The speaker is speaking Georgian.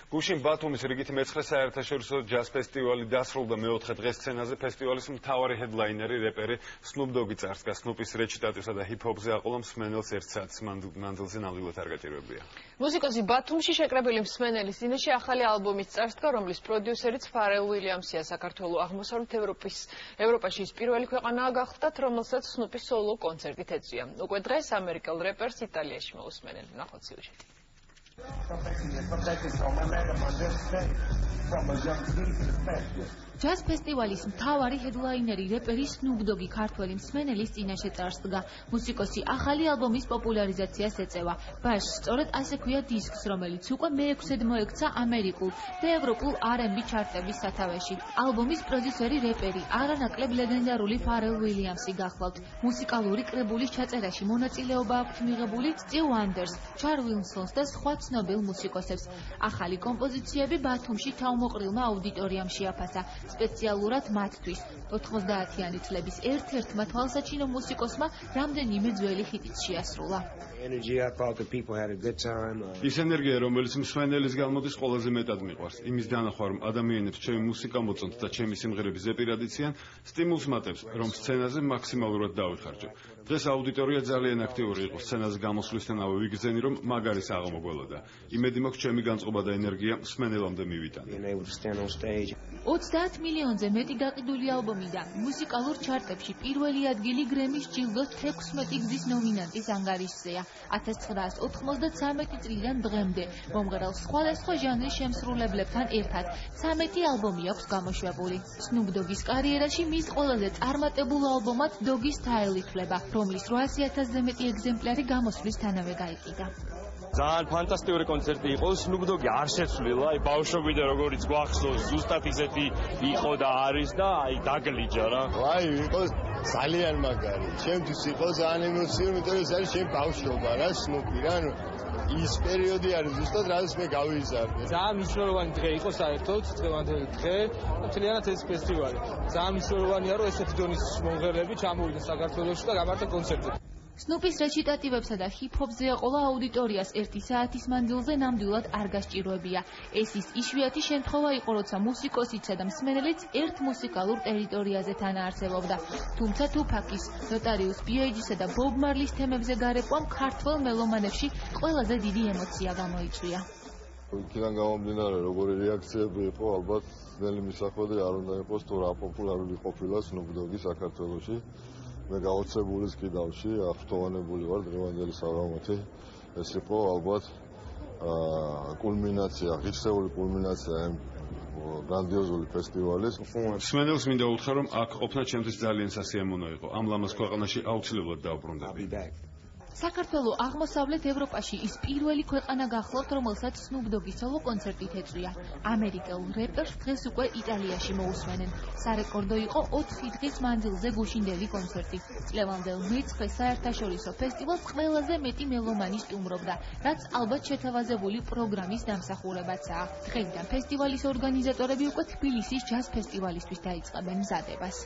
გუშინ ბათუმის რიგით მეცხრე საერთაშორისო ჯაზ ფესტივალი დასრულდა მეოთხე დღეს სცენაზე. ფესტივალის მთავარი ჰედლაინერი რეპერი Snoop Dogg წარსდგა. Snoop-ის რეჩიტატივსა და ჰიპ-ჰოპზე აყოლა მსმენელს 1 საათის მანძილზე ნამდვილად არ გაჭირვებია. მუსიკოსი ბათუმში შეკრებილი მსმენელის წინაშე ახალი ალბომის წარსდგა, რომლის პროდიუსერიც Pharrell Williams-ია. საქართველოს აღმოსავლეთ ევროპაში ის პირველი ქვეყანაა გახლდათ, რომელსაც Snoop-ის სოლო კონცერტით ეწვია. უკვე დღეს ამერიკელ რეპერს იტალიაში მოусმენენ. ნახოთ სიუჟეტი. ჯაზ ფესტივალის მთავარი ჰედლაინერი რეპერი Snoop Dogg ქართველი მსმენელის წინაშე წარსდგა. მუსიკოსი ახალი ალბომის პოპულარიზაციას ეწევა. ბაშ სწორედ ასე ქვია დისკს, რომელიც უკვე მე-6-ედ მოექცა ამერიკულ და ევროპულ R&B ჩარტების სათავეში. ალბომის პროდიუსერი რეპერი არანაკლებ ლეგენდარული Pharrell Williams-ი გახლავთ. მუსიკალური კრებულის ჩაწერაში მონაწილეობა აქვთ მიღებული Stevie Wonders, Charles Wilsons და სხვა ცნობილ მუსიკოსებს. ახალი კომპოზიციები ბათუმში თავმოყრილმა აუდიტორიამ შეაფასა. სპეციალურად მათთვის 90-იანი წლების ერთ-ერთმა თვალსაჩინო მუსიკოსმა რამდენიმე ძველი ჰიტიც შეასრულა. ის ენერგია, რომელიც მსმენელის გამოდის, ყველაზე მეტად მიყვარს. იმის დანახვა, რომ ადამიანებს ჩემი მუსიკა მოწონთ და ჩემი სიმღერები ზეპირად იციან, სტიმულს მატებს, რომ სცენაზე მაქსიმალურად დავიხარჯო. დღეს აუდიტორია ძალიან აქტიური იყო. სცენაზე გამოსვლისთანავე ვიგრძენი, რომ მაგარი საღამო გველოდა. იმედი მაქვს, ჩემი განწყობა და ენერგია მსმენელამდე მივიტანე. 30 მილიონზე მეტი გაყიდული ალბომი და მუსიკალურ ჩარტებში პირველი ადგილი გრემის ჯილდოს 16 გზის ნომინანტის ანგარიშზეა. 1993 წლიდან დღემდე მომღერალს სხვადასხვა ჟანრის შემსრულებლებთან ერთად 13 ალბომი აქვს გამოშვებული. Snoop Dogg-ის კარიერაში მის ყველაზე წარმატებულ ალბომად Doggy Style ითვლება, რომლის 800,000-ზე მეტი ეგზემპლარი გამოსვლისთანავე გაიყიდა. ძალიან ფანტასტიკური კონცერტი იყო. Snoop Dogg არ შეცვლილა, ბავშვობიდან როგორც გვახსოვს, ზუსტად ისეთი იყო და არის და დაგლიჯა რა. იყო ძალიან მაგარი. ჩემთვის იყო ძალიან ემოციური, იმიტომ რომ ეს არის ჩემი ბავშვობა რა, Snoop-ი რა. ის პერიოდი არის ზუსტად რაც მე გავიზარდე. ძალიან მნიშვნელოვანი დღე იყო საერთოდ, დღევანდელი დღე, მთლიანად ეს ფესტივალი. ძალიან მნიშვნელოვანია, რომ ესეთი დონის მომღერლები ჩამოვიდნენ საქართველოში და გამართა კონცერტი. Snoop-ის რეჩიტატივებსა და ჰიპ-ჰოპზე აყოლა აუდიტორიას 1 საათის მანძილზე ნამდვილად არ გასჭირვებია. ეს ის იშვიათი შემთხვევა იყო, როცა მუსიკოსიცა და მსმენელიც ერთ მუსიკალურ ტერიტორიაზე თანაარსებობდა. თუმცა Tupac-ის, Notorious B.I.G.-სა და Bob Marley-ის თემებზე გარეკვამ ქართველ მელომანებში ყველაზე დიდი ემოცია გამოიწვია. იქიდან გამომდინარე, როგორი რეაქციები იყო, ალბათ ძნელი მისახვედი არ უნდა იყოს, თუ რა პოპულარული ყოფილა Snoop Dogg-ი საქართველოში. მე გაოცებულის კიდავში აღფრთოვანებული ვარ დღევანდელი საღამოთი. ეს იყო ალბათ კულმინაცია, ღირსეული კულმინაცია ამ გრანდიოზული ფესტივალის. მსმენელს მინდა უთხრა, რომ აქ ყოფნა ჩემთვის ძალიან სასიამოვნო იყო. ამ ლამაზ ქვეყანაში აუცილებლად დავბრუნდები. საქართველოს აღმოსავლეთ ევროპაში ის პირველი ქვეყანა გახლავთ, რომელსაც Snoop Dogg-ის სოლო კონცერტით ეწვია. ამერიკელ რეპერს დღეს უკვე იტალიაში მოусმენენ. სარეკორდო იყო 4 დღის მანძილზე გუშინდელი კონცერტი. წლევანდელ მე-9 საერთაშორისო ფესტივალს ყველაზე მეტი მელომანი სტუმრობდა, რაც ალბათ შეთავაზებული პროგრამის დამსახურებაცაა. დღეიდან ფესტივალის ორგანიზატორები უკვე თბილისის ჯაზ ფესტივალისთვის დაიწყებენ მზადებას.